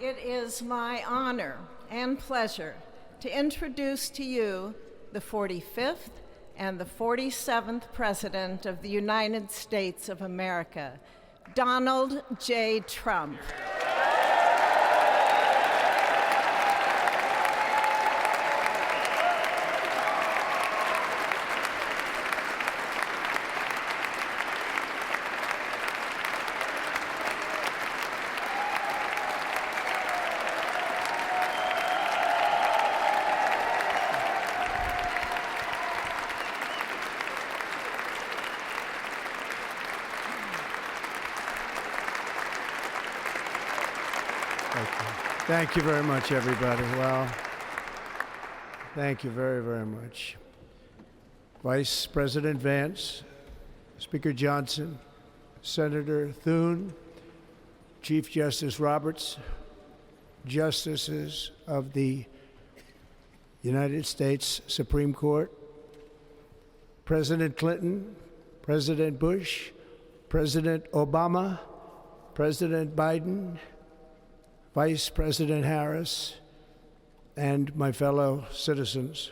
It is my honor and pleasure to introduce to you the 45th and the 47th President of the United States of America, Donald J. Trump. Thank you very much, everybody. Well, thank you very, very much. Vice President Vance, Speaker Johnson, Senator Thune, Chief Justice Roberts, Justices of the United States Supreme Court, President Clinton, President Bush, President Obama, President Biden, Vice President Harris, and my fellow citizens.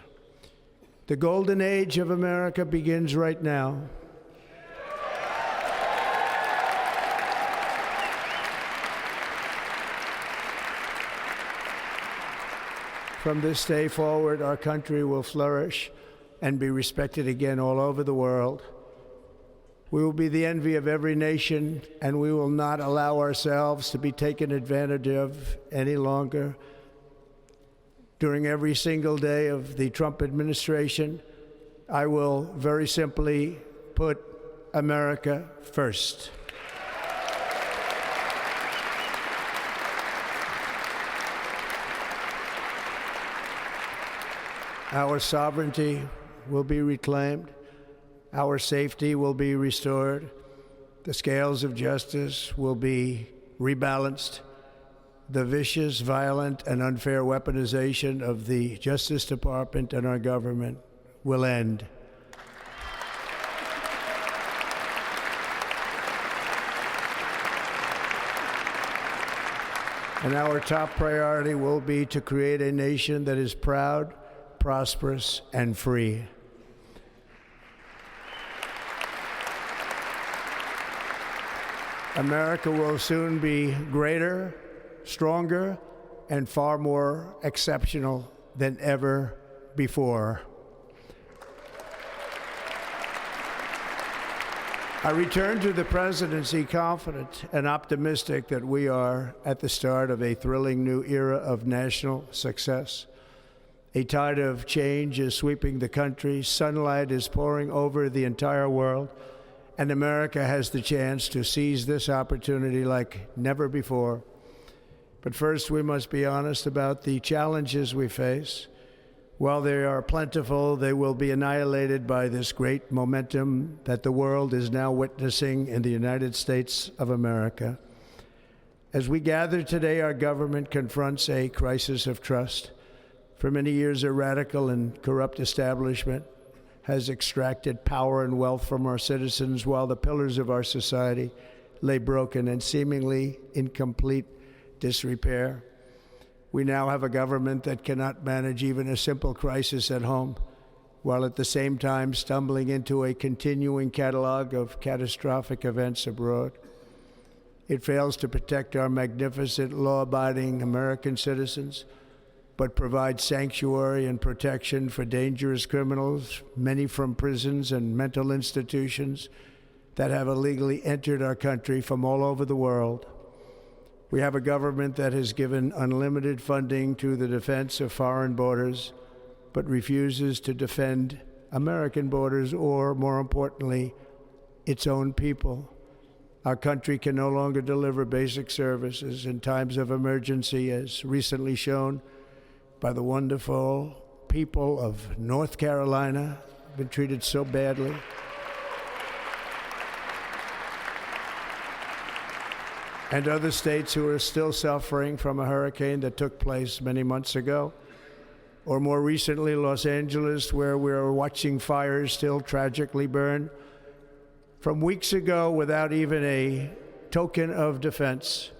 The golden age of America begins right now. From this day forward, our country will flourish and be respected again all over the world. We will be the envy of every nation, and we will not allow ourselves to be taken advantage of any longer. During every single day of the Trump administration, I will very simply put America first. Our sovereignty will be reclaimed. Our safety will be restored. The scales of justice will be rebalanced. The vicious, violent, and unfair weaponization of the Justice Department and our government will end. And our top priority will be to create a nation that is proud, prosperous, and free. America will soon be greater, stronger, and far more exceptional than ever before. I return to the presidency confident and optimistic that we are at the start of a thrilling new era of national success. A tide of change is sweeping the country, sunlight is pouring over the entire world, and America has the chance to seize this opportunity like never before. But first, we must be honest about the challenges we face. While they are plentiful, they will be annihilated by this great momentum that the world is now witnessing in the United States of America. As we gather today, our government confronts a crisis of trust. For many years, a radical and corrupt establishment has extracted power and wealth from our citizens while the pillars of our society lay broken and seemingly in complete disrepair. We now have a government that cannot manage even a simple crisis at home, while at the same time stumbling into a continuing catalog of catastrophic events abroad. It fails to protect our magnificent, law-abiding American citizens, but provides sanctuary and protection for dangerous criminals, many from prisons and mental institutions that have illegally entered our country from all over the world. We have a government that has given unlimited funding to the defense of foreign borders, but refuses to defend American borders or, more importantly, its own people. Our country can no longer deliver basic services in times of emergency, as recently shown by the wonderful people of North Carolina, been treated so badly. And other states who are still suffering from a hurricane that took place many months ago. Or more recently, Los Angeles, where we're watching fires still tragically burn from weeks ago without even a token of defense.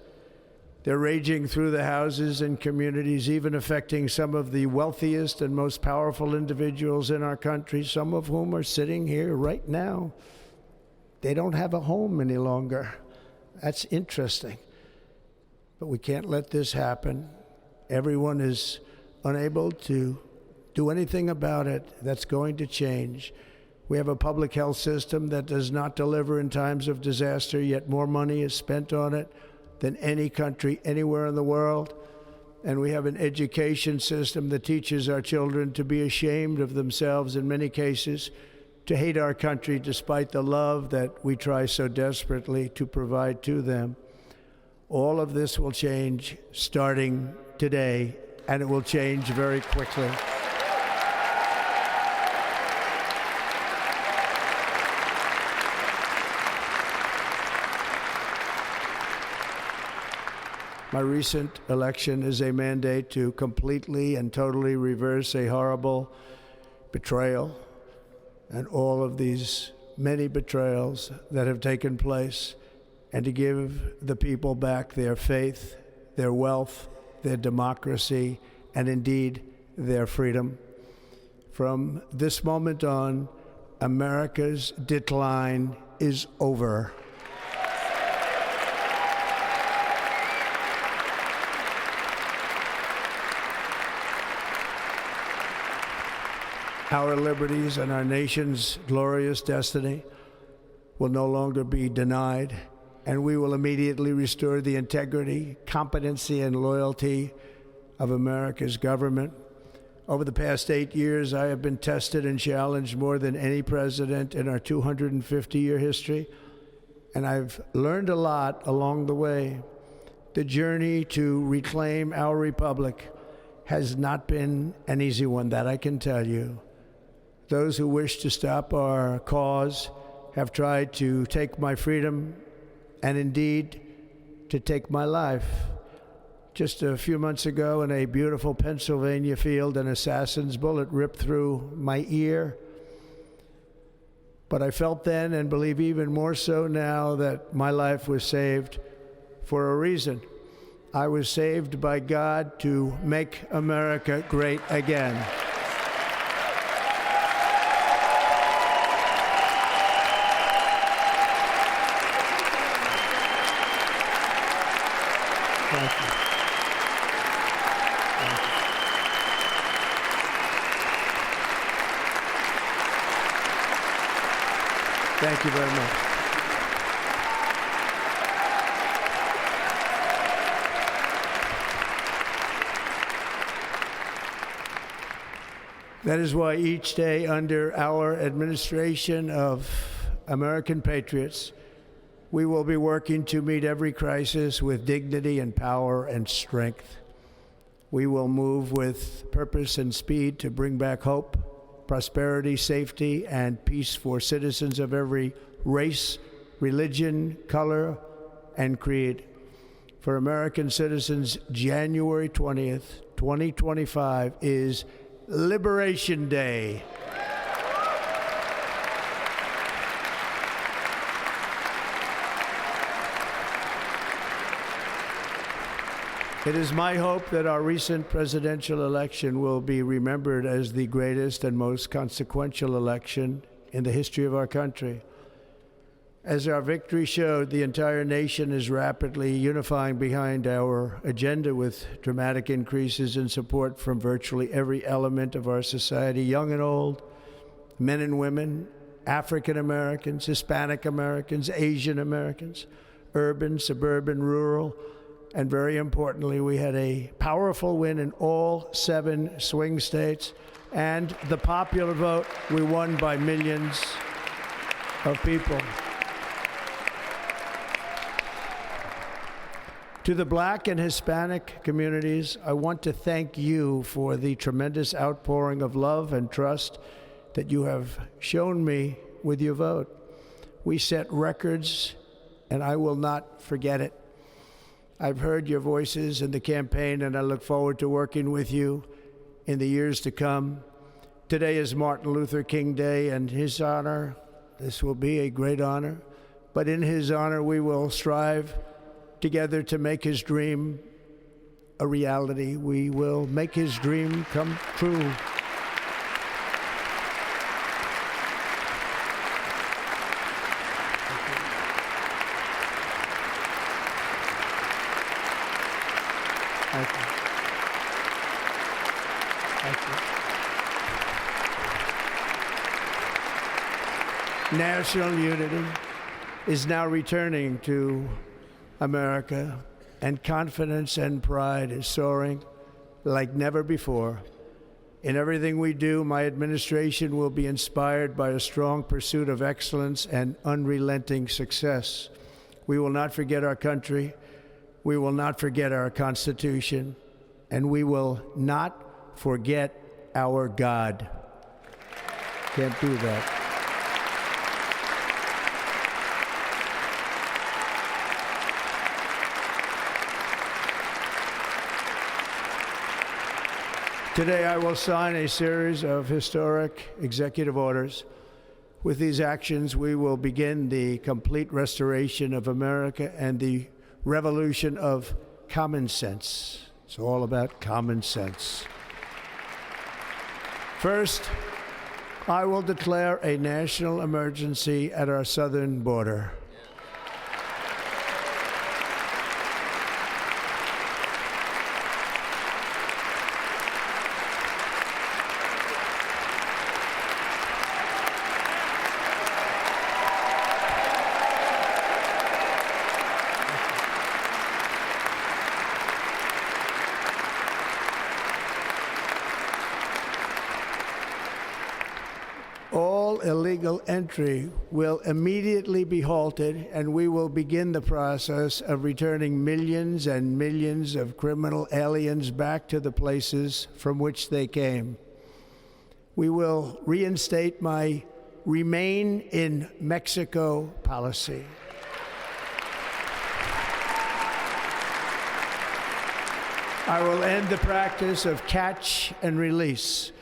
They're raging through the houses and communities, even affecting some of the wealthiest and most powerful individuals in our country, some of whom are sitting here right now. They don't have a home any longer. That's interesting. But we can't let this happen. Everyone is unable to do anything about it. That's going to change. We have a public health system that does not deliver in times of disaster, yet more money is spent on it than any country anywhere in the world. And we have an education system that teaches our children to be ashamed of themselves in many cases, to hate our country despite the love that we try so desperately to provide to them. All of this will change starting today, and it will change very quickly. My recent election is a mandate to completely and totally reverse a horrible betrayal and all of these many betrayals that have taken place, and to give the people back their faith, their wealth, their democracy, and indeed their freedom. From this moment on, America's decline is over. Our liberties and our nation's glorious destiny will no longer be denied, and we will immediately restore the integrity, competency, and loyalty of America's government. Over the past 8 years, I have been tested and challenged more than any president in our 250-year history, and I've learned a lot along the way. The journey to reclaim our republic has not been an easy one, that I can tell you. Those who wish to stop our cause have tried to take my freedom and indeed to take my life. Just a few months ago in a beautiful Pennsylvania field, an assassin's bullet ripped through my ear. But I felt then, and believe even more so now, that my life was saved for a reason. I was saved by God to make America great again. Thank you. Thank you very much. That is why each day under our administration of American patriots, we will be working to meet every crisis with dignity and power and strength. We will move with purpose and speed to bring back hope, prosperity, safety, and peace for citizens of every race, religion, color, and creed. For American citizens, January 20th, 2025 is Liberation Day. It is my hope that our recent presidential election will be remembered as the greatest and most consequential election in the history of our country. As our victory showed, the entire nation is rapidly unifying behind our agenda with dramatic increases in support from virtually every element of our society, young and old, men and women, African Americans, Hispanic Americans, Asian Americans, urban, suburban, rural, and very importantly, we had a powerful win in all 7 swing states, and the popular vote, we won by millions of people. To the Black and Hispanic communities, I want to thank you for the tremendous outpouring of love and trust that you have shown me with your vote. We set records, and I will not forget it. I've heard your voices in the campaign, and I look forward to working with you in the years to come. Today is Martin Luther King Day, and his honor, this will be a great honor, but in his honor we will strive together to make his dream a reality. We will make his dream come true. Thank you. Thank you. National unity is now returning to America, and confidence and pride is soaring like never before. In everything we do, my administration will be inspired by a strong pursuit of excellence and unrelenting success. We will not forget our country. We will not forget our Constitution, and we will not forget our God. Can't do that. Today, I will sign a series of historic executive orders. With these actions, we will begin the complete restoration of America and the revolution of common sense. It's all about common sense. First, I will declare a national emergency at our southern border. All illegal entry will immediately be halted, and we will begin the process of returning millions and millions of criminal aliens back to the places from which they came. We will reinstate my Remain in Mexico policy. I will end the practice of catch and release.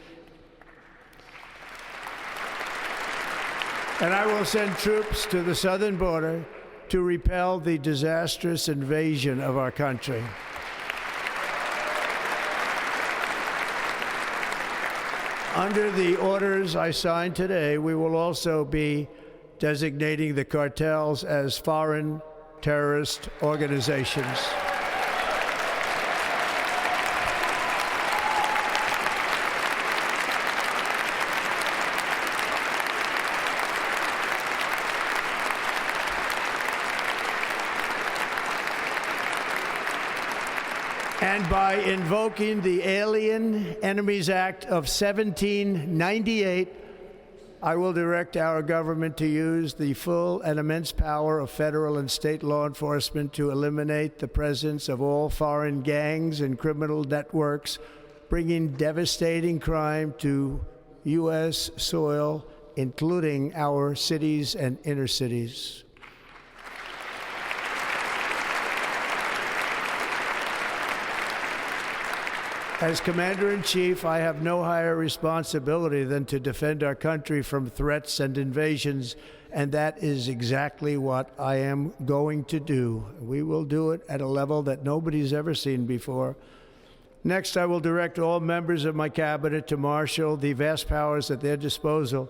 And I will send troops to the southern border to repel the disastrous invasion of our country. Under the orders I signed today, we will also be designating the cartels as foreign terrorist organizations. And by invoking the Alien Enemies Act of 1798, I will direct our government to use the full and immense power of federal and state law enforcement to eliminate the presence of all foreign gangs and criminal networks, bringing devastating crime to U.S. soil, including our cities and inner cities. As Commander-in-Chief, I have no higher responsibility than to defend our country from threats and invasions, and that is exactly what I am going to do. We will do it at a level that nobody's ever seen before. Next, I will direct all members of my cabinet to marshal the vast powers at their disposal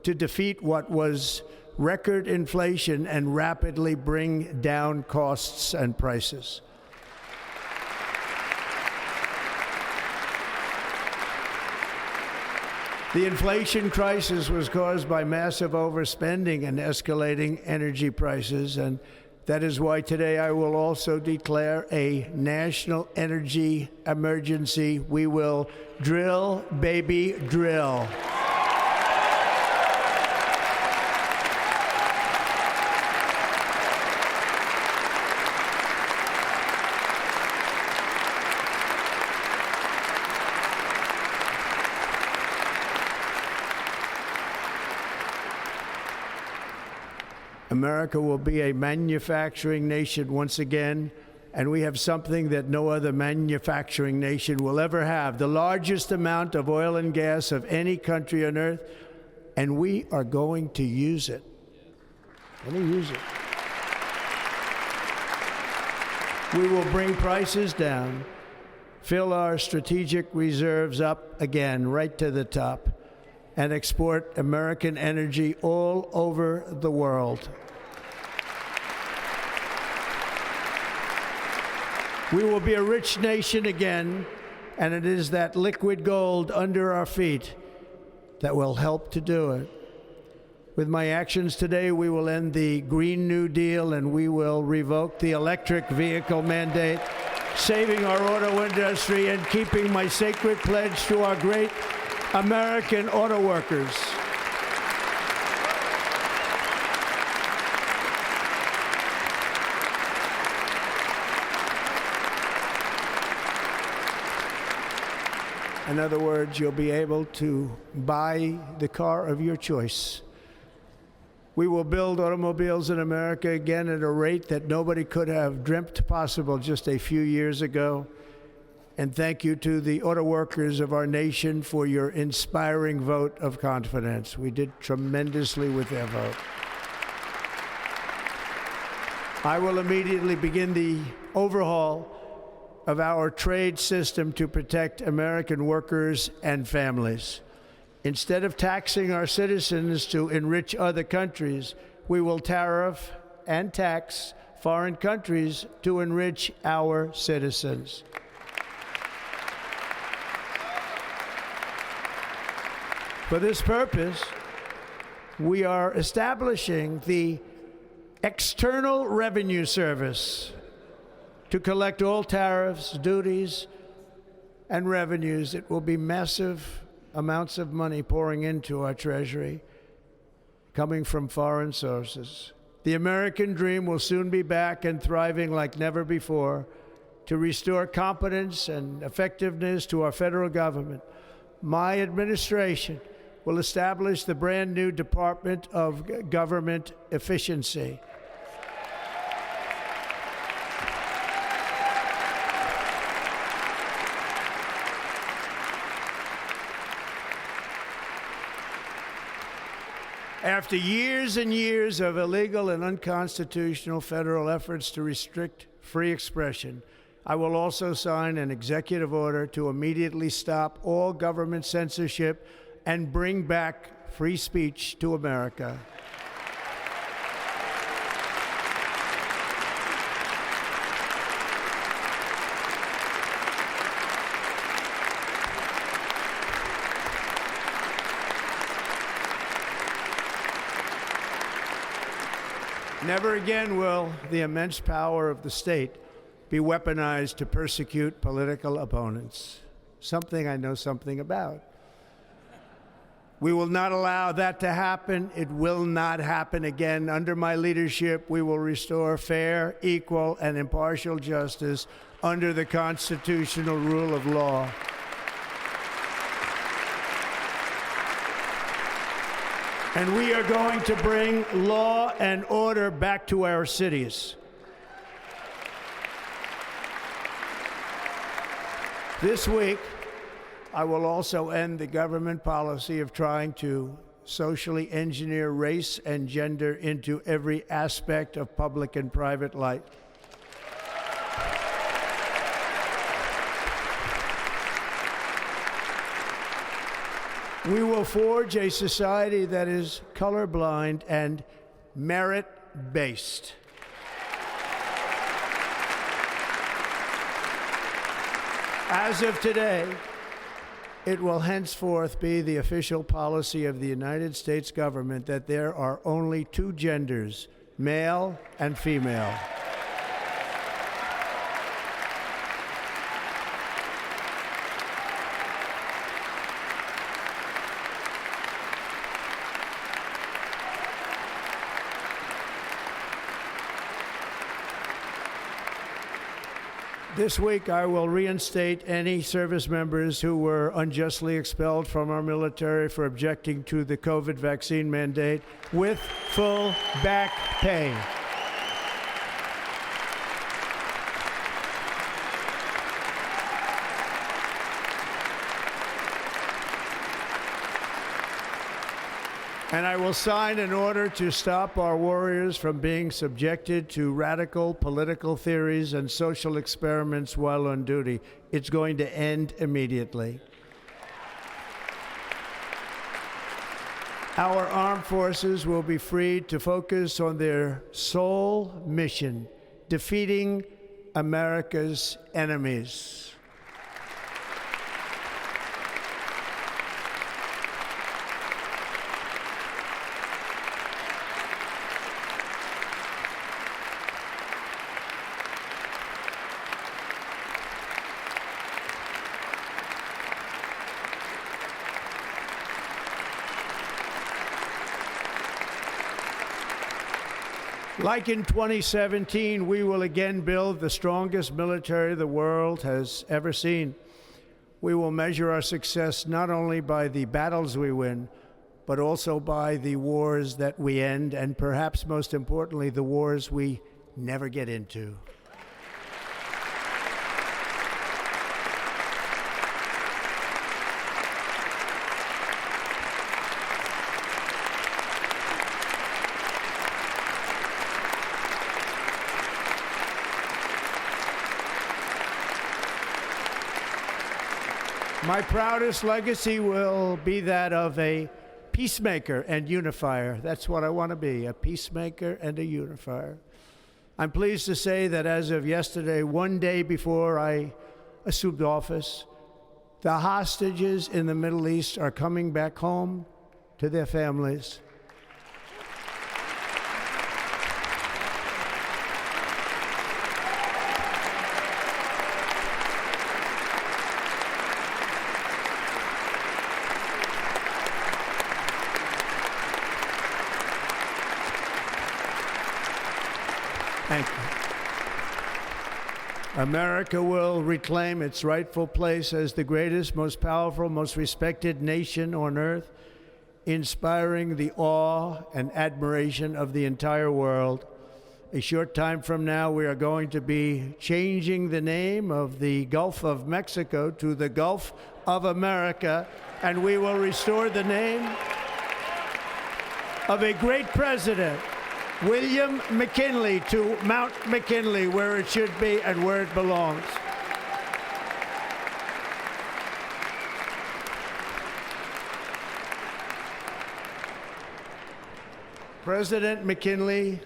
to defeat what was record inflation and rapidly bring down costs and prices. The inflation crisis was caused by massive overspending and escalating energy prices, and that is why today I will also declare a national energy emergency. We will drill, baby, drill. America will be a manufacturing nation once again, and we have something that no other manufacturing nation will ever have, the largest amount of oil and gas of any country on earth, and we are going to use it. Let me use it. We will bring prices down, fill our strategic reserves up again right to the top, and export American energy all over the world. We will be a rich nation again, and it is that liquid gold under our feet that will help to do it. With my actions today, we will end the Green New Deal and we will revoke the electric vehicle mandate, saving our auto industry and keeping my sacred pledge to our great American auto workers. In other words, you'll be able to buy the car of your choice. We will build automobiles in America again at a rate that nobody could have dreamt possible just a few years ago. And thank you to the auto workers of our nation for your inspiring vote of confidence. We did tremendously with their vote. I will immediately begin the overhaul of our trade system to protect American workers and families. Instead of taxing our citizens to enrich other countries, we will tariff and tax foreign countries to enrich our citizens. For this purpose, we are establishing the External Revenue Service to collect all tariffs, duties, and revenues. It will be massive amounts of money pouring into our treasury, coming from foreign sources. The American dream will soon be back and thriving like never before to restore competence and effectiveness to our federal government. My administration will establish the brand new Department of Government Efficiency. After years and years of illegal and unconstitutional federal efforts to restrict free expression, I will also sign an executive order to immediately stop all government censorship and bring back free speech to America. Never again will the immense power of the state be weaponized to persecute political opponents, something I know something about. We will not allow that to happen. It will not happen again. Under my leadership, we will restore fair, equal, and impartial justice under the constitutional rule of law. And we are going to bring law and order back to our cities. This week, I will also end the government policy of trying to socially engineer race and gender into every aspect of public and private life. We will forge a society that is colorblind and merit-based. As of today, it will henceforth be the official policy of the United States government that there are only two genders, male and female. This week, I will reinstate any service members who were unjustly expelled from our military for objecting to the COVID vaccine mandate with full back pay. And I will sign an order to stop our warriors from being subjected to radical political theories and social experiments while on duty. It's going to end immediately. Our armed forces will be freed to focus on their sole mission, defeating America's enemies. Like in 2017, we will again build the strongest military the world has ever seen. We will measure our success not only by the battles we win, but also by the wars that we end, and perhaps most importantly, the wars we never get into. My proudest legacy will be that of a peacemaker and unifier. That's what I want to be, a peacemaker and a unifier. I'm pleased to say that as of yesterday, one day before I assumed office, the hostages in the Middle East are coming back home to their families. Thank you. America will reclaim its rightful place as the greatest, most powerful, most respected nation on earth, inspiring the awe and admiration of the entire world. A short time from now, we are going to be changing the name of the Gulf of Mexico to the Gulf of America, and we will restore the name of a great president, William McKinley, to Mount McKinley, where it should be and where it belongs. President McKinley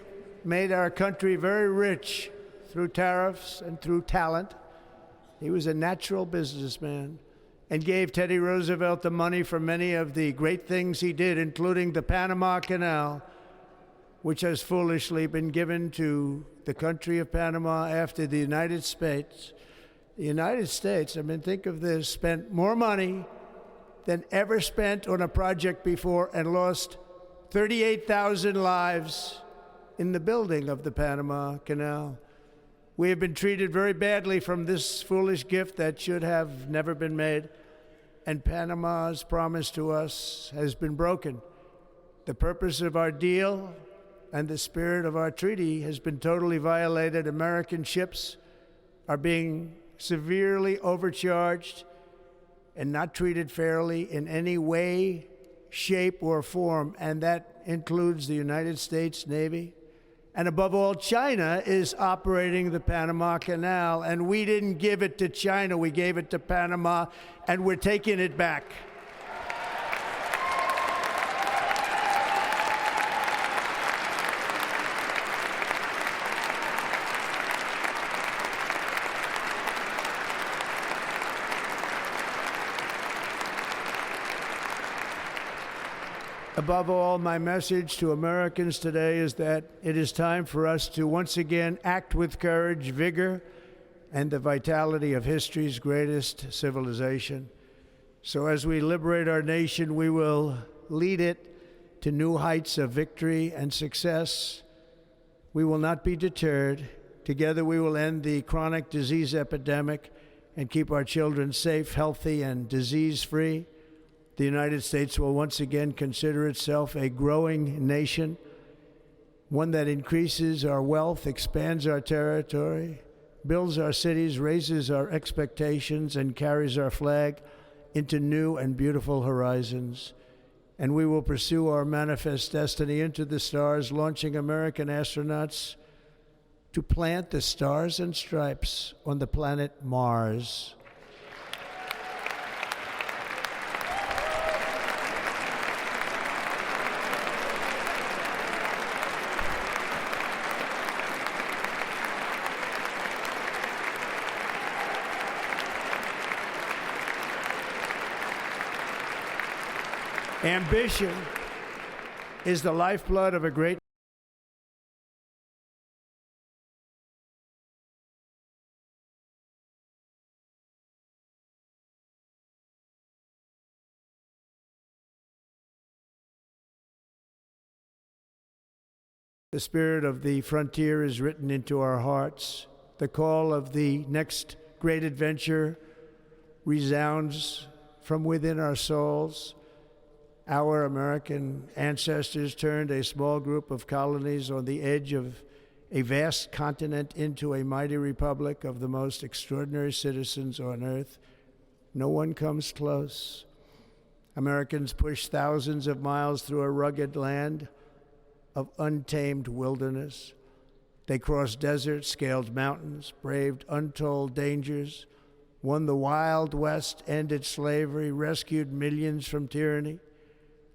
made our country very rich through tariffs and through talent. He was a natural businessman and gave Teddy Roosevelt the money for many of the great things he did, including the Panama Canal, which has foolishly been given to the country of Panama after the United States. The United States, I mean, think of this, spent more money than ever spent on a project before and lost 38,000 lives in the building of the Panama Canal. We have been treated very badly from this foolish gift that should have never been made, and Panama's promise to us has been broken. The purpose of our deal and the spirit of our treaty has been totally violated. American ships are being severely overcharged and not treated fairly in any way, shape, or form, and that includes the United States Navy. And above all, China is operating the Panama Canal, and we didn't give it to China, we gave it to Panama, and we're taking it back. Above all, my message to Americans today is that it is time for us to once again act with courage, vigor, and the vitality of history's greatest civilization. So as we liberate our nation, we will lead it to new heights of victory and success. We will not be deterred. Together we will end the chronic disease epidemic and keep our children safe, healthy, and disease-free. The United States will once again consider itself a growing nation, one that increases our wealth, expands our territory, builds our cities, raises our expectations, and carries our flag into new and beautiful horizons. and we will pursue our manifest destiny into the stars, launching American astronauts to plant the stars and stripes on the planet Mars. Ambition is the lifeblood of a great The spirit of the frontier is written into our hearts. The call of the next great adventure resounds from within our souls. Our American ancestors turned a small group of colonies on the edge of a vast continent into a mighty republic of the most extraordinary citizens on earth. No one comes close. Americans pushed thousands of miles through a rugged land of untamed wilderness. They crossed deserts, scaled mountains, braved untold dangers, won the Wild West, ended slavery, rescued millions from tyranny,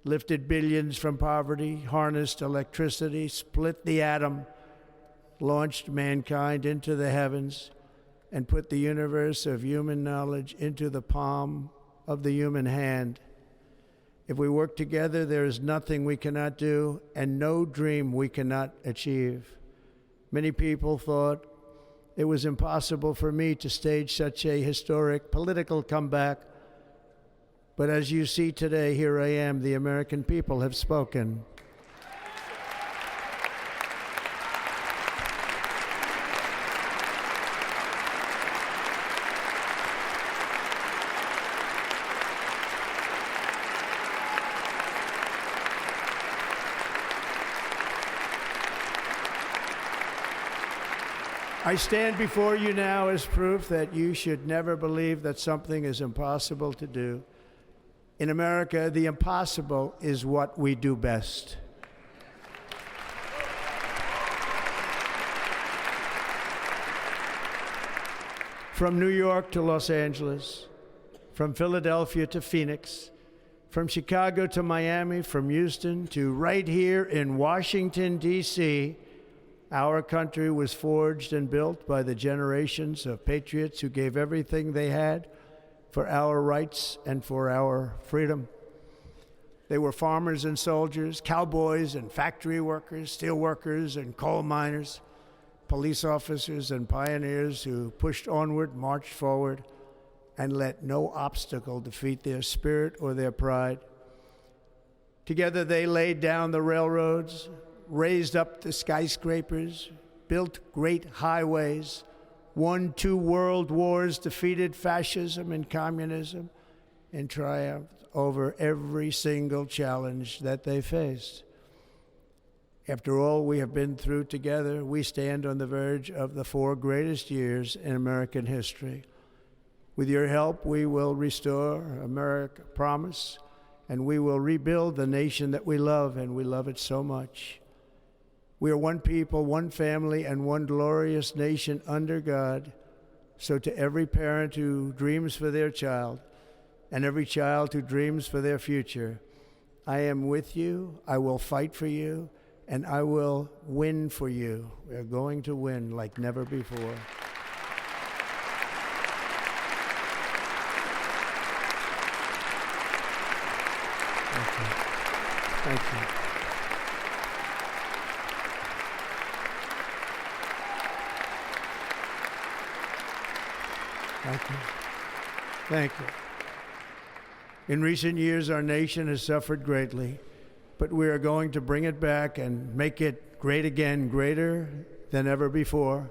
lifted billions from poverty, harnessed electricity, split the atom, launched mankind into the heavens, and put the universe of human knowledge into the palm of the human hand. If we work together, there is nothing we cannot do and no dream we cannot achieve. Many people thought it was impossible for me to stage such a historic political comeback. But as you see today, here I am. The American people have spoken. I stand before you now as proof that you should never believe that something is impossible to do. In America, the impossible is what we do best. From New York to Los Angeles, from Philadelphia to Phoenix, from Chicago to Miami, from Houston to right here in Washington, D.C., our country was forged and built by the generations of patriots who gave everything they had for our rights and for our freedom. They were farmers and soldiers, cowboys and factory workers, steel workers and coal miners, police officers and pioneers who pushed onward, marched forward, and let no obstacle defeat their spirit or their pride. Together they laid down the railroads, raised up the skyscrapers, built great highways, won 2 world wars, defeated fascism and communism, and triumphed over every single challenge that they faced. After all we have been through together, we stand on the verge of the 4 greatest years in American history. With your help, we will restore America, promise, and we will rebuild the nation that we love, and we love it so much. We are one people, one family, and one glorious nation under God. So to every parent who dreams for their child, and every child who dreams for their future, I am with you, I will fight for you, and I will win for you. We are going to win like never before. Thank you. Thank you. Thank you. In recent years, our nation has suffered greatly, but we are going to bring it back and make it great again, greater than ever before.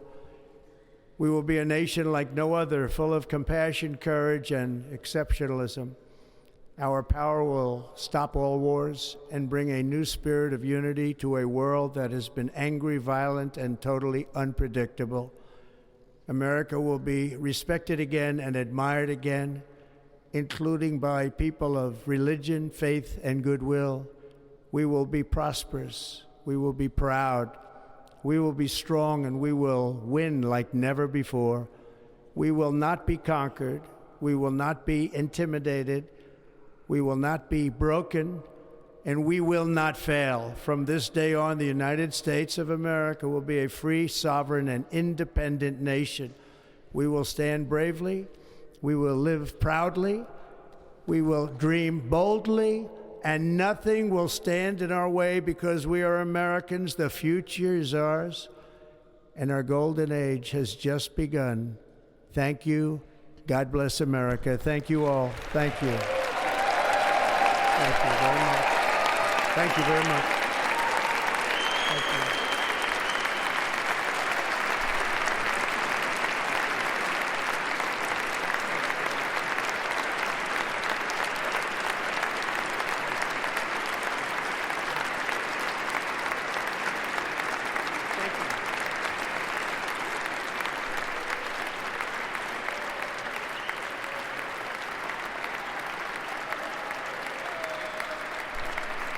We will be a nation like no other, full of compassion, courage, and exceptionalism. Our power will stop all wars and bring a new spirit of unity to a world that has been angry, violent, and totally unpredictable. America will be respected again and admired again, including by people of religion, faith, and goodwill, we will be prosperous, we will be proud, we will be strong, and we will win like never before. We will not be conquered, we will not be intimidated, we will not be broken, and we will not fail. From this day on, the United States of America will be a free, sovereign, and independent nation. We will stand bravely, we will live proudly, we will dream boldly, and nothing will stand in our way because we are Americans. The future is ours, and our golden age has just begun. Thank you. God bless America. Thank you all. Thank you. Thank you very much. Thank you very much. Thank you.